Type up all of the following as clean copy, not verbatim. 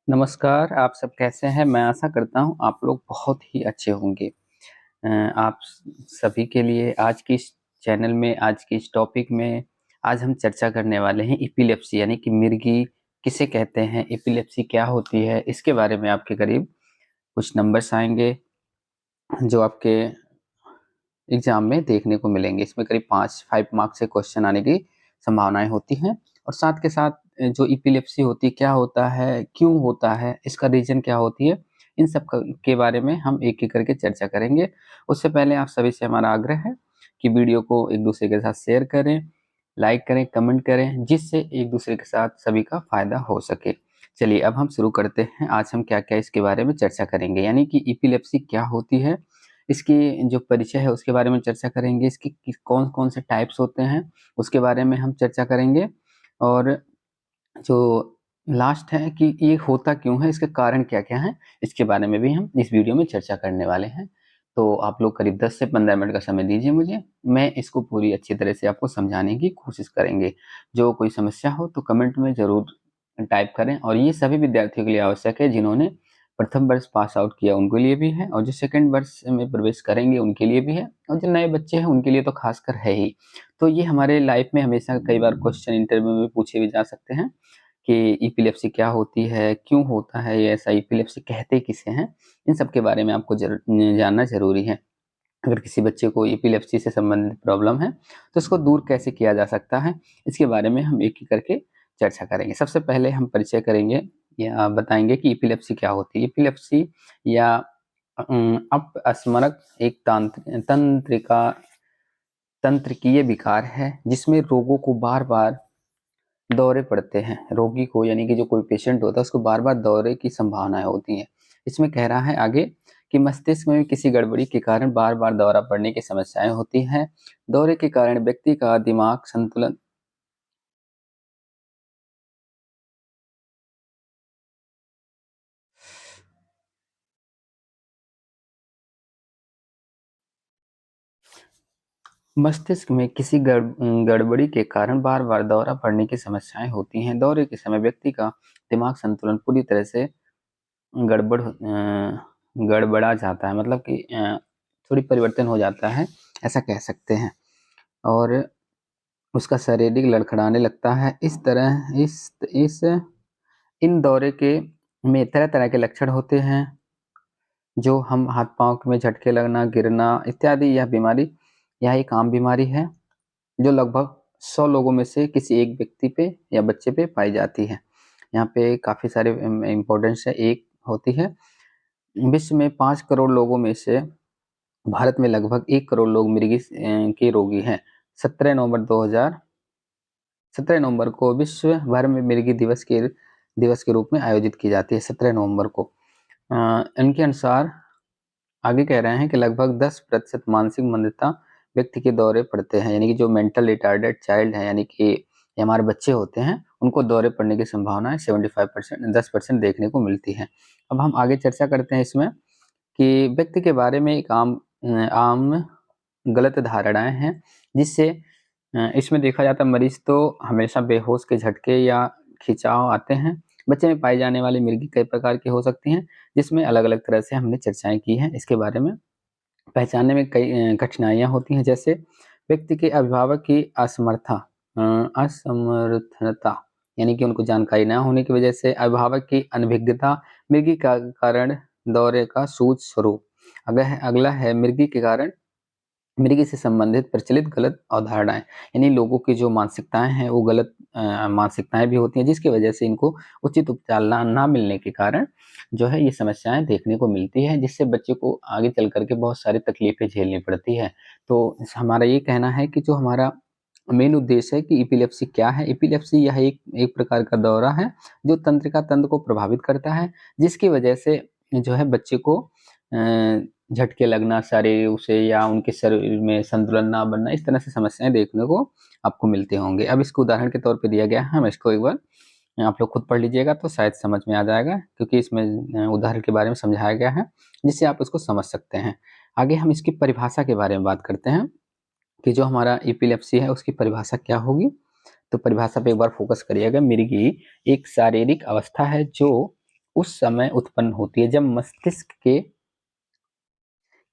नमस्कार, आप सब कैसे हैं? मैं आशा करता हूँ आप लोग बहुत ही अच्छे होंगे। आप सभी के लिए आज की इस चैनल में, आज की इस टॉपिक में आज हम चर्चा करने वाले हैं एपिलेप्सी यानी कि मिर्गी किसे कहते हैं, एपिलेप्सी क्या होती है, इसके बारे में आपके करीब कुछ नंबर्स आएँगे जो आपके एग्ज़ाम में देखने को मिलेंगे। इसमें करीब 5 मार्क्स से क्वेश्चन आने की संभावनाएँ होती हैं और साथ के साथ जो एपिलेप्सी होती है, क्या होता है, क्यों होता है, इसका रीज़न क्या होती है, इन सब क के बारे में हम एक-एक करके चर्चा करेंगे। उससे पहले आप सभी से हमारा आग्रह है कि वीडियो को एक-दूसरे के साथ शेयर करें, लाइक करें, कमेंट करें, जिससे एक-दूसरे के साथ सभी का फ़ायदा हो सके। चलिए अब हम शुरू करते हैं। आज हम क्या-क्या इसके बारे में चर्चा करेंगे, यानी कि एपिलेप्सी क्या होती है, इसकी जो परिचय है उसके बारे में चर्चा करेंगे, इसके किस कौन-कौन से टाइप्स होते हैं, उसके बारे में हम चर्चा करेंगे और जो लास्ट है कि ये होता क्यों है, इसके कारण क्या-क्या हैं, इसके बारे में भी हम इस वीडियो में चर्चा करने वाले हैं। तो आप लोग करीब 10 से 15 मिनट का समय दीजिए मुझे, मैं इसको पूरी अच्छी तरह से आपको समझाने की कोशिश करेंगे। जो कोई समस्या हो तो कमेंट में ज़रूर टाइप करें और ये सभी विद्यार्थियों के लिए आवश्यक है जिन्होंने प्रथम वर्ष पास आउट किया उनके लिए भी है और जो सेकंड वर्ष में प्रवेश करेंगे उनके लिए भी है और जो नए बच्चे हैं उनके लिए तो खासकर है ही। तो ये हमारे लाइफ में हमेशा कई बार क्वेश्चन इंटरव्यू में पूछे भी जा सकते हैं कि एपिलेप्सी क्या होती है, क्यों होता है ये ऐसा, एपिलेप्सी कहते किसे हैं? इन सब के बारे में आपको जानना ज़रूरी है। अगर किसी बच्चे को एपिलेप्सी से संबंधित प्रॉब्लम है, तो इसको दूर कैसे किया जा सकता है, इसके बारे में हम एक-एक करके चर्चा करेंगे। सबसे पहले हम परिचय करेंगे या बताएँगे कि एपिलेप्सी क्या होती है। एपिलेप्सी या अपस्मारक एक तंत्रिकीय विकार है, जिसमें रोगों को बार-बार दौरे पड़ते हैं। रोगी को यानी कि जो कोई पेशेंट होता है उसको बार-बार दौरे की संभावनाएँ होती हैं। इसमें कह रहा है आगे कि मस्तिष्क में किसी गड़बड़ी के कारण बार-बार दौरा पड़ने की समस्याएँ होती हैं। दौरे के कारण व्यक्ति का दिमाग संतुलन मस्तिष्क में किसी गड़बड़ी के कारण बार-बार दौरा पड़ने की समस्याएँ होती हैं। दौरे के समय व्यक्ति का दिमाग संतुलन पूरी तरह से गड़बड़ा जाता है, मतलब कि थोड़ी परिवर्तन हो जाता है, ऐसा कह सकते हैं। और उसका शारीरिक लड़खड़ाने लगता है। इस तरह इस इन दौरे के में तरह-तरह के लक्षण होते हैं, जो हम हाथ-पाँव में झटके लगना, गिरना इत्यादि। यह एक आम बीमारी है, जो लगभग 100 लोगों में से किसी एक व्यक्ति पे या बच्चे पे पाई जाती है। यहाँ पे काफ़ी सारे इम्पोर्टेंस है। एक होती है, विश्व में 5 करोड़ लोगों में से भारत में लगभग 1 करोड़ लोग मिर्गी के रोगी हैं। 17 नवंबर 2000 17 नवंबर को विश्व भर में मिर्गी दिवस के रूप में आयोजित की जाती है, 17 नवंबर को। इनके अनुसार आगे कह रहे हैं कि लगभग 10% मानसिक मंदता व्यक्ति के दौरे पड़ते हैं, यानी कि जो मेंटल रिटार्डेड चाइल्ड है, यानी कि ये हमारे बच्चे होते हैं, उनको दौरे पड़ने की संभावना 75% 10% देखने को मिलती है। अब हम आगे चर्चा करते हैं इसमें कि व्यक्ति के बारे में एक आम गलत धारणाएँ हैं, जिससे इसमें देखा जाता है मरीज़ तो हमेशा बेहोश के झटके या खिंचाव आते हैं। बच्चे में पाई जाने वाली मिर्गी कई प्रकार की हो सकती हैं, जिसमें अलग-अलग तरह से हमने चर्चाएँ की हैं। इसके बारे में पहचानने में कई कठिनाइयाँ होती हैं, जैसे व्यक्ति के अभिभावक की असमर्थता, यानी कि उनको जानकारी ना होने की वजह से अभिभावक की अनभिज्ञता, मिर्गी का कारण दौरे का सूझ स्वरूप। अगला है मिर्गी से संबंधित प्रचलित गलत अवधारणाएँ, यानी लोगों की जो मानसिकताएँ हैं वो गलत मानसिकताएँ भी होती हैं, जिसकी वजह से इनको उचित उपचार ना मिलने के कारण जो है ये समस्याएँ देखने को मिलती है, जिससे बच्चे को आगे चल कर के बहुत सारी तकलीफ़ें झेलनी पड़ती है। तो हमारा ये कहना है कि जो हमारा मेन उद्देश्य है कि एपिलेप्सी क्या है? एपिलेप्सी यह एक एक प्रकार का दौरा है, जो तंत्रिका तंत्र को प्रभावित करता है, जिसकी वजह से जो है बच्चे को झटके लगना शरीर से या उनके शरीर में संतुलन ना बनना, इस तरह से समस्याएँ देखने को आपको मिलते होंगे। अब इसको उदाहरण के तौर पे दिया गया है, हम इसको एक बार आप लोग खुद पढ़ लीजिएगा तो शायद समझ में आ जाएगा, क्योंकि इसमें उदाहरण के बारे में समझाया गया है, जिससे आप उसको समझ सकते हैं। आगे हम इसकी परिभाषा के बारे में बात करते हैं कि जो हमारा एपिलेप्सी है उसकी परिभाषा क्या होगी? तो परिभाषा पे एक बार फोकस करिएगा। मिर्गी एक शारीरिक अवस्था है जो उस समय उत्पन्न होती है जब मस्तिष्क के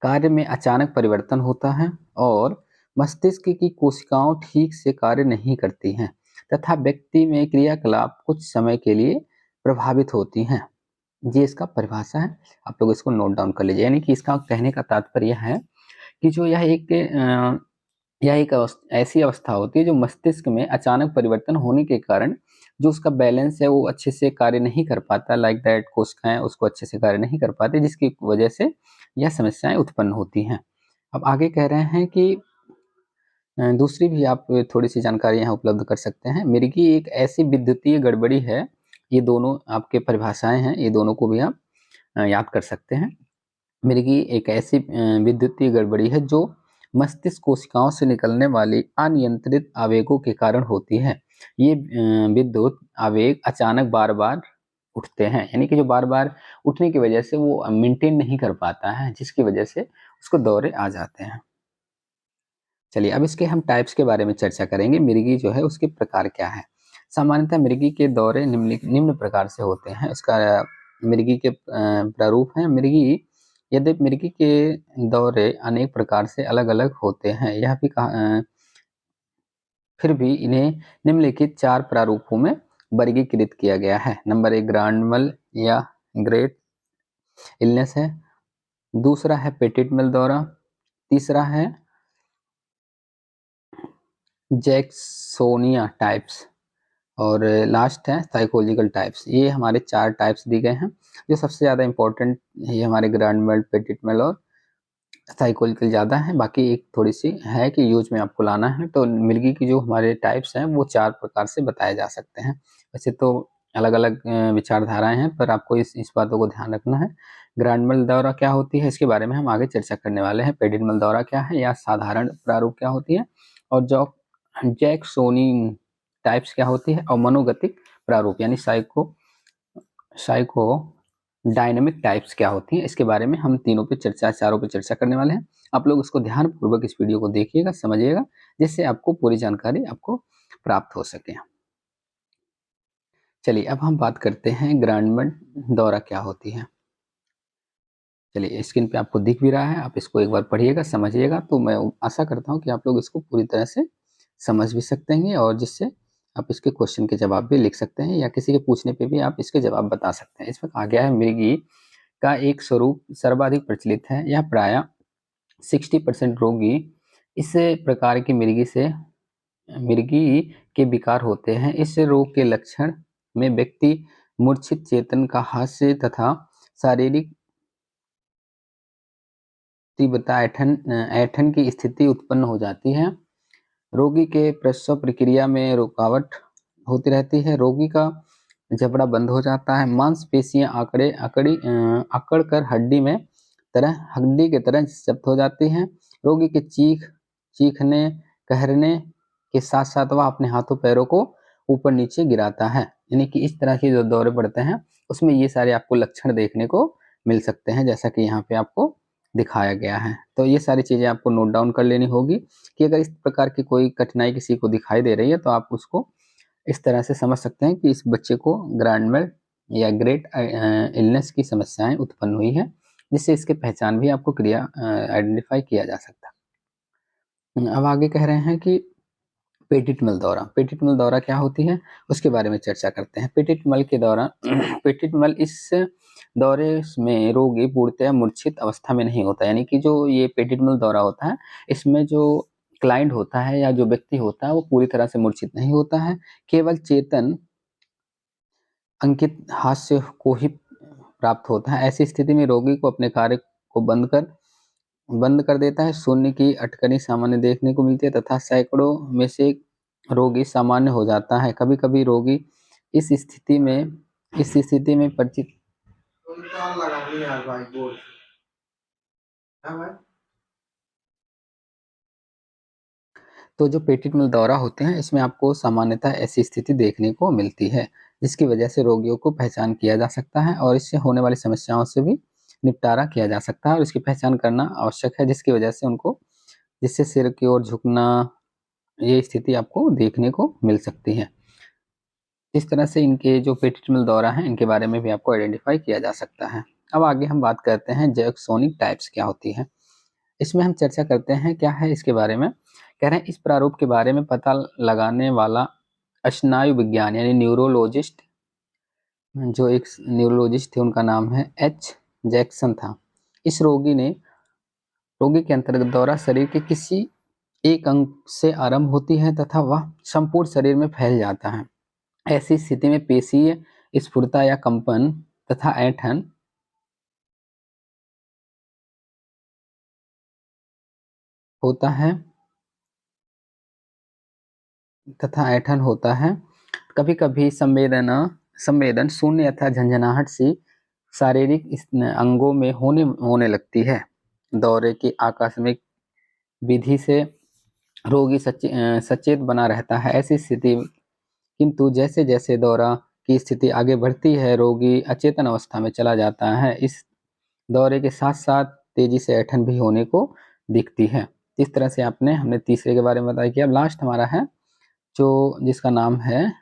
कार्य में अचानक परिवर्तन होता है और मस्तिष्क की कोशिकाओं ठीक से कार्य नहीं करती हैं तथा व्यक्ति में क्रियाकलाप कुछ समय के लिए प्रभावित होती हैं। ये इसका परिभाषा है, आप लोग इसको नोट डाउन कर लीजिए। यानी कि इसका कहने का तात्पर्य यह है कि जो यह एक ऐसी अवस्था होती है जो मस्तिष्क में अचानक परिवर्तन होने के कारण जो उसका बैलेंस है वो अच्छे से कार्य नहीं कर पाता, लाइक दैट कोशिकाएं उसको अच्छे से कार्य नहीं कर पाती, जिसकी वजह से यह समस्याएं उत्पन्न होती हैं। अब आगे कह रहे हैं कि दूसरी भी आप थोड़ी सी जानकारी यहाँ उपलब्ध कर सकते हैं। मिर्गी एक ऐसी विद्युतीय गड़बड़ी है, ये दोनों आपके परिभाषाएं हैं, ये दोनों को भी आप याद कर सकते हैं। मिर्गी एक ऐसी विद्युतीय गड़बड़ी है जो मस्तिष्क कोशिकाओं से निकलने वाली अनियंत्रित आवेगों के कारण होती है। ये विद्युत आवेग अचानक बार बार उठते हैं, यानी कि जो बार बार उठने की वजह से वो मेंटेन नहीं कर पाता है, जिसकी वजह से उसको दौरे आ जाते हैं। चलिए अब इसके हम टाइप्स के बारे में चर्चा करेंगे। मिर्गी जो है उसके प्रकार क्या है। सामान्यतः मिर्गी के दौरे निम्न प्रकार से होते हैं। इसका मिर्गी के प्रारूप हैं। यद्यपि मिर्गी के दौरे अनेक प्रकार से अलग अलग होते हैं, यह भी फिर भी इन्हें निम्नलिखित 4 प्रारूपों में वर्गीकृत किया गया है। नंबर 1 ग्रांड या ग्रेट इलनेस है। दूसरा है पेटिट मल दौरा। तीसरा है जैक्सोनिया टाइप्स और लास्ट है साइकोलॉजिकल टाइप्स। ये हमारे 4 टाइप्स दिए गए हैं। जो सबसे ज़्यादा इंपॉर्टेंट ये हमारे ग्रांड मल, पेटिट मल और साइकोलॉजिकल ज़्यादा है। बाकी एक थोड़ी सी है कि यूज में आपको लाना है। तो मिर्गी की जो हमारे टाइप्स हैं वो 4 प्रकार से बताए जा सकते हैं। वैसे तो अलग अलग विचारधाराएं हैं, पर आपको इस बातों को ध्यान रखना है। ग्रांड मल दौरा क्या होती है इसके बारे में हम आगे चर्चा करने वाले हैं। पेटिट मल दौरा क्या है या साधारण प्रारूप क्या होती है, और जो जैक्सोनिन टाइप्स क्या होती है, और मनोगतिक प्रारूप यानी साइको डायनेमिक टाइप्स क्या होती हैं, इसके बारे में हम चारों पे चर्चा करने वाले हैं। आप लोग इसको ध्यानपूर्वक इस वीडियो को देखिएगा, समझिएगा, जिससे आपको पूरी जानकारी आपको प्राप्त हो सके। चलिए अब हम बात करते हैं ग्रांड मल दौरा क्या होती है। चलिए स्क्रीन पे आपको दिख भी रहा है, आप इसको एक बार पढ़िएगा, समझिएगा। तो मैं आशा करता हूँ कि आप लोग इसको पूरी तरह से समझ भी सकते हैं और जिससे आप इसके क्वेश्चन के जवाब भी लिख सकते हैं या किसी के पूछने पे भी आप इसके जवाब बता सकते हैं। इसमें कहा गया है मिर्गी का एक स्वरूप सर्वाधिक प्रचलित है। यह प्राय 60% रोगी इस प्रकार की मिर्गी के विकार होते हैं। इस रोग के लक्षण में व्यक्ति मूर्छित, चेतन का हास्य तथा शारीरिक तीव्रता ऐंठन की स्थिति उत्पन्न हो जाती है। रोगी के प्रसव प्रक्रिया में रुकावट होती रहती है। रोगी का जबड़ा बंद हो जाता है। मांसपेशियां अकड़ कर हड्डी के तरह जब्त हो जाती हैं। रोगी के चीखने, कहरने के साथ साथ वह अपने हाथों पैरों को ऊपर नीचे गिराता है। यानी कि इस तरह के जो दौरे पड़ते हैं उसमें ये सारे आपको लक्षण देखने को मिल सकते हैं, जैसा कि यहाँ पे आपको दिखाया गया है। तो ये सारी चीजें आपको नोट डाउन कर लेनी होगी कि अगर इस प्रकार की कोई कठिनाई किसी को दिखाई दे रही है तो आप उसको इस तरह से समझ सकते हैं कि इस बच्चे को ग्रांड मल या ग्रेट इलनेस की समस्याएं उत्पन्न हुई है, जिससे इसके पहचान भी आपको आइडेंटिफाई किया जा सकता है। अब आगे कह रहे हैं कि पेटिट मल दौरा क्या होती है उसके बारे में चर्चा करते हैं। पेटिट मल के दौरान पेटिट मल इस दौरे में रोगी पूर्णतः मूर्छित अवस्था में नहीं होता। यानी कि जो ये पेटिट मल दौरा होता है इसमें जो क्लाइंट होता है या जो व्यक्ति होता है वो पूरी तरह से मूर्छित नहीं होता है, केवल चेतन अंकित हास्य को ही प्राप्त होता है। ऐसी स्थिति में रोगी को अपने कार्य को बंद कर देता है। शून्य की अटकनी सामान्य देखने को मिलती है तथा सैकड़ों में से रोगी सामान्य हो जाता है। कभी कभी रोगी इस स्थिति में परिचित तो जो पेटिट मल दौरा होते हैं इसमें आपको सामान्यतः ऐसी स्थिति देखने को मिलती है, जिसकी वजह से रोगियों को पहचान किया जा सकता है और इससे होने वाली समस्याओं से भी निपटारा किया जा सकता है और इसकी पहचान करना आवश्यक है, जिससे सिर की ओर झुकना, ये स्थिति आपको देखने को मिल सकती है। इस तरह से इनके जो पेरिटोनियल दौरा हैं इनके बारे में भी आपको आइडेंटिफाई किया जा सकता है। अब आगे हम बात करते हैं जैक्सोनिक टाइप्स क्या होती है। इसमें हम चर्चा करते हैं क्या है इसके बारे में। कह रहे हैं इस प्रारूप के बारे में पता लगाने वाला स्नायु विज्ञान यानी न्यूरोलॉजिस्ट, जो एक न्यूरोलॉजिस्ट थे उनका नाम है एच जैक्सन था। इस रोगी के अंतर्गत दौरा शरीर के किसी एक अंग से आरंभ होती है तथा वह संपूर्ण शरीर में फैल जाता है। ऐसी स्थिति में पेशीय स्फुरता या कंपन तथा ऐंठन होता है कभी कभी संवेदन शून्य अथवा झंझनाहट सी शारीरिक अंगों में होने लगती है। दौरे की आकस्मिक विधि से रोगी सचेत बना रहता है। ऐसी स्थिति किंतु जैसे जैसे दौरा की स्थिति आगे बढ़ती है रोगी अचेतन अवस्था में चला जाता है। इस दौरे के साथ साथ तेजी से ऐंठन भी होने को दिखती है। इस तरह से हमने तीसरे के बारे में बताया कि अब लास्ट हमारा है जो जिसका नाम है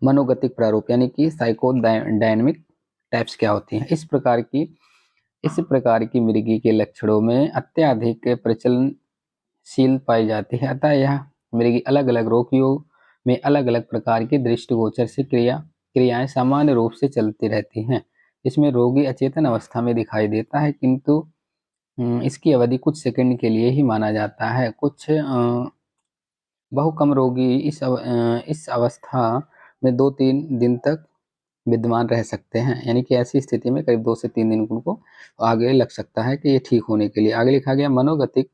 मनोगतिक प्रारूप यानी कि साइकोडायनेमिक टाइप्स क्या होती हैं। इस प्रकार की मृगी के लक्षणों में अत्यधिक प्रचलनशील पाई जाती है। अतः यह मृगी अलग अलग रोगियों में अलग अलग प्रकार की दृष्टिगोचर से क्रियाएं सामान्य रूप से चलती रहती हैं। इसमें रोगी अचेतन अवस्था में दिखाई देता है किंतु इसकी अवधि कुछ सेकंड के लिए ही माना जाता है। कुछ बहु कम रोगी इस अवस्था में 2-3 दिन तक विद्यमान रह सकते हैं। यानी कि ऐसी स्थिति में करीब 2 से 3 दिन उनको आगे लग सकता है कि ये ठीक होने के लिए। आगे लिखा गया मनोगतिक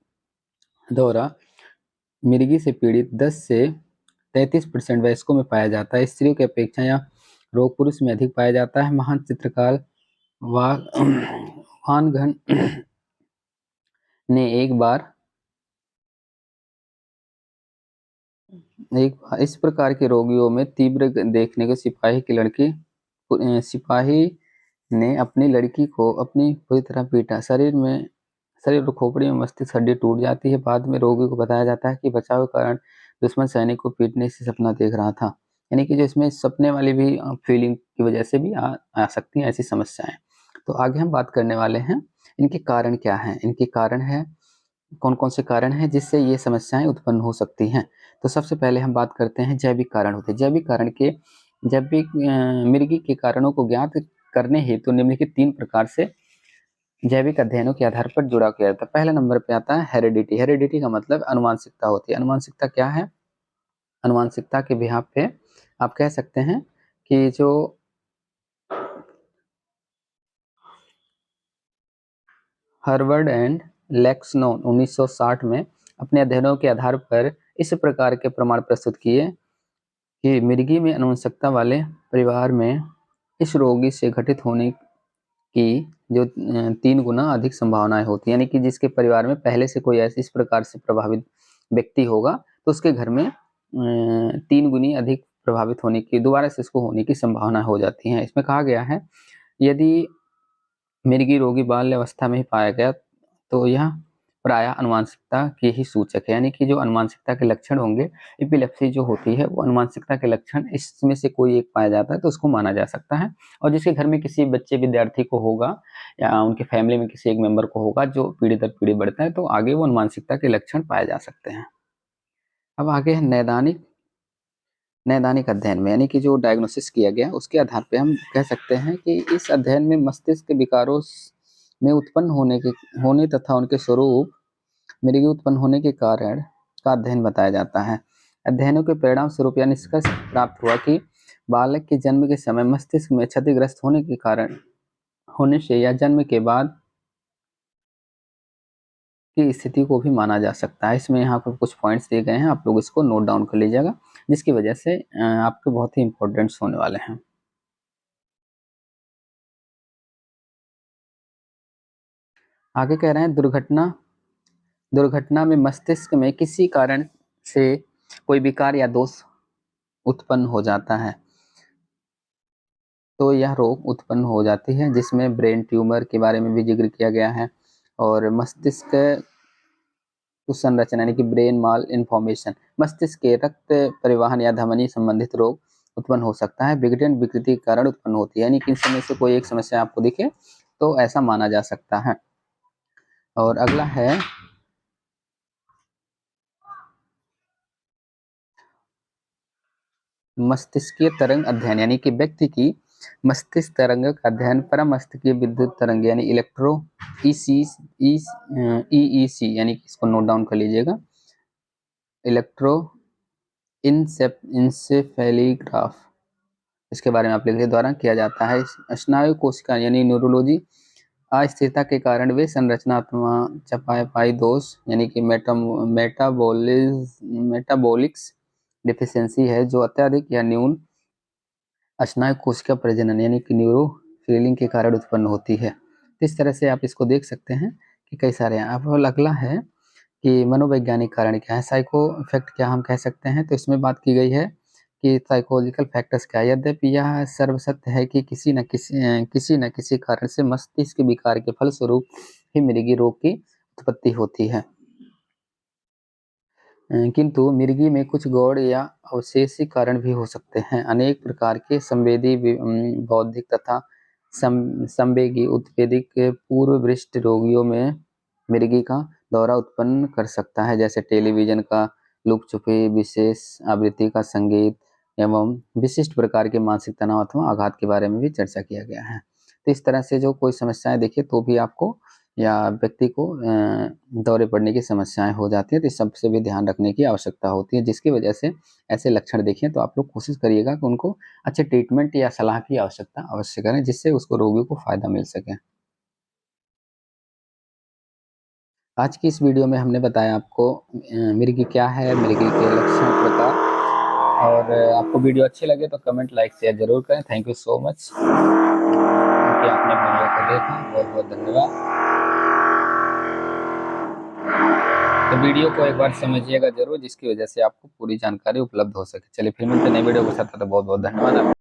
दौरा मिर्गी से पीड़ित 10 से 33% वयस्कों में पाया जाता है। स्त्रियों की अपेक्षा यह रोग पुरुष में अधिक पाया जाता है। महान चित्रकार वान घन ने इस प्रकार के रोगियों में तीव्र देखने के सिपाही ने अपनी लड़की को अपनी पूरी तरह पीटा। शरीर और खोपड़ी में मस्तिष्क हड्डी टूट जाती है। बाद में रोगी को बताया जाता है कि बचाव के कारण दुश्मन सैनिक को पीटने से सपना देख रहा था। यानी कि जो इसमें सपने वाली भी फीलिंग की वजह से भी आ सकती हैं ऐसी समस्याएं। तो आगे हम बात करने वाले हैं इनके कारण क्या हैं। इनके कारण है कौन कौन से कारण हैं जिससे ये समस्याएं उत्पन्न हो सकती हैं। तो सबसे पहले हम बात करते हैं जैविक कारण होते हैं। जैविक मृगी के कारणों को ज्ञात करने हेतु निम्नलिखित 3 प्रकार से जैविक अध्ययनों के आधार पर जुड़ाव किया जाता है। पहले नंबर पे आता है हेरिडिटी। हेरिडिटी का मतलब अनुवांशिकता होती है। अनुवांशिकता क्या है? अनुवांशिकता के बिहाफ पे आप कह सकते हैं कि जो हार्वर्ड एंड लेक्सनो 1960 में अपने अध्ययनों के आधार पर इस प्रकार के प्रमाण प्रस्तुत किए कि मृगी में अनुवंशिकता वाले परिवार में इस रोगी से घटित होने की जो 3 गुना अधिक संभावनाएं होती है। यानी कि जिसके परिवार में पहले से कोई ऐसे इस प्रकार से प्रभावित व्यक्ति होगा तो उसके घर में 3 गुनी अधिक प्रभावित होने की दोबारा से इसको होने की संभावना हो जाती है। इसमें कहा गया है यदि मृगी रोगी बाल्यावस्था में ही पाया गया तो यह प्रायः अनुवांशिकता के ही सूचक है। यानी कि जो अनुवांशिकता के लक्षण होंगे, एपिलेप्सी जो होती है वो अनुवांशिकता के लक्षण इसमें से कोई एक पाया जाता है तो उसको माना जा सकता है। और जिसके घर में किसी बच्चे विद्यार्थी को होगा या उनके फैमिली में किसी एक मेंबर को होगा जो पीढ़ी दर पीढ़ी बढ़ता है तो आगे वो अनुवांशिकता के लक्षण पाए जा सकते हैं। अब आगे है नैदानिक अध्ययन में, यानी कि जो डायग्नोसिस किया गया उसके आधार पे हम कह सकते हैं कि इस अध्ययन में मस्तिष्क के विकारों में उत्पन्न होने तथा उनके स्वरूप मृगी उत्पन्न होने के कारण का अध्ययन बताया जाता है। अध्ययनों के परिणाम स्वरूप यह निष्कर्ष प्राप्त हुआ कि बालक के जन्म के समय मस्तिष्क में क्षतिग्रस्त होने से या जन्म के बाद की स्थिति को भी माना जा सकता है। इसमें यहाँ पर कुछ पॉइंट्स दिए गए हैं, आप लोग इसको नोट डाउन कर लीजिएगा जिसकी वजह से आपके बहुत ही इंपॉर्टेंट्स होने वाले हैं। आगे कह रहे हैं दुर्घटना में मस्तिष्क में किसी कारण से कोई विकार या दोष उत्पन्न हो जाता है तो यह रोग उत्पन्न हो जाती है जिसमें ब्रेन ट्यूमर के बारे में भी जिक्र किया गया है और मस्तिष्क संरचना यानी कि ब्रेन माल इन्फॉर्मेशन, मस्तिष्क के रक्त परिवहन या धमनी संबंधित रोग उत्पन्न हो सकता है, विघटन विकृति के कारण उत्पन्न होती है, यानी कि इन समय से कोई एक समस्या आपको दिखे तो ऐसा माना जा सकता है। और अगला है मस्तिष्कीय तरंग अध्ययन, यानी कि व्यक्ति की मस्तिष्क तरंग का अध्ययन परामस्तिष्कीय विद्युत तरंग यानी इलेक्ट्रो ईईसी, यानी कि इसको नोट डाउन कर लीजिएगा, इलेक्ट्रो इंसेफेलिग्राफ, इसके बारे में आप लिख लीजिए, द्वारा किया जाता है। स्नायु कोशिका यानी न्यूरोलॉजी, अस्थिरता के कारण वे संरचनात्मक चयापचय दोष यानी कि मेटाबॉलिक्स डिफिशियंसी है जो अत्यधिक या न्यून स्नायु कोशिका प्रजनन यानी कि न्यूरोफिलिंग के कारण उत्पन्न होती है। तो इस तरह से आप इसको देख सकते हैं कि कई सारे हैं। अब अगला है कि मनोवैज्ञानिक कारण क्या है, साइको इफेक्ट क्या हम कह सकते हैं। तो इसमें बात की गई है कि साइकोलॉजिकल फैक्टर्स क्या है। यद्यपि यह सर्वसत्य है कि किसी न किसी कारण से मस्तिष्क विकार के फलस्वरूप ही मिर्गी रोग की उत्पत्ति होती है, किंतु मिर्गी में कुछ गौड़ या अवशेषिक कारण भी हो सकते हैं। अनेक प्रकार के संवेदी, बौद्धिक तथा संवेगी उत्पेदिक पूर्ववृष्ट रोगियों में मिर्गी का दौरा उत्पन्न कर सकता है, जैसे टेलीविजन का लुक छुपी विशेष आवृत्ति का संगीत एवं विशिष्ट प्रकार के मानसिक तनाव अथवा आघात के बारे में भी चर्चा किया गया है। तो इस तरह से जो कोई समस्याएं देखिए तो भी आपको या व्यक्ति को दौरे पड़ने की समस्याएं हो जाती है, तो इस सबसे भी ध्यान रखने की आवश्यकता होती है, जिसकी वजह से ऐसे लक्षण देखें तो आप लोग कोशिश करिएगा कि उनको अच्छे ट्रीटमेंट या सलाह की आवश्यकता अवश्य करें, जिससे उसको रोगी को फायदा मिल सके। आज की इस वीडियो में हमने बताया आपको मिर्गी क्या है, मिर्गी के लक्षण प्रकार, और आपको वीडियो अच्छी लगे तो कमेंट लाइक शेयर जरूर करें। थैंक यू सो मच कि आपने वीडियो को देखा, बहुत बहुत धन्यवाद। तो वीडियो को एक बार समझिएगा जरूर, जिसकी वजह से आपको पूरी जानकारी उपलब्ध हो सके। चलिए फिर मिलते हैं नए वीडियो के साथ, तो बहुत बहुत धन्यवाद।